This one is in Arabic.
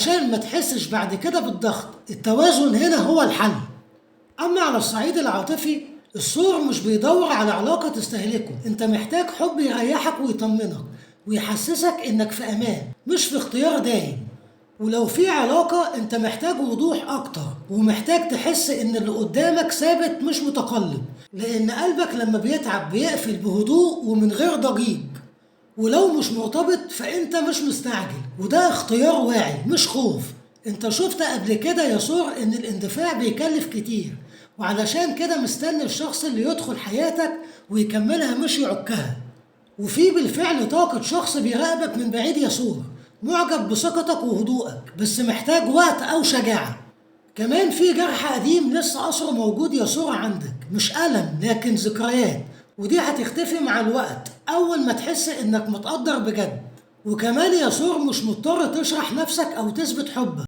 عشان ما تحسش بعد كده بالضغط. التوازن هنا هو الحل. أما على الصعيد العاطفي، الثور مش بيدور على علاقة تستهلكه، انت محتاج حب يريحك ويطمنك ويحسسك انك في امان، مش في اختيار دايم. ولو في علاقة انت محتاج وضوح اكتر، ومحتاج تحس ان اللي قدامك ثابت مش متقلب، لان قلبك لما بيتعب بيقفل بهدوء ومن غير ضجيج. ولو مش مرتبط فانت مش مستعجل، وده اختيار واعي مش خوف. انت شفت قبل كده يا سور ان الاندفاع بيكلف كتير، وعلشان كده مستني الشخص اللي يدخل حياتك ويكملها مش يعكها. وفي بالفعل طاقة شخص بيراقبك من بعيد يا سور، معجب بثقتك وهدوءك، بس محتاج وقت أو شجاعة. كمان في جرح قديم لسه أثره موجود يا سور عندك، مش ألم لكن ذكريات، ودي هتختفي مع الوقت أول ما تحس إنك متقدر بجد. وكمان يا سور مش مضطر تشرح نفسك أو تثبت حبك.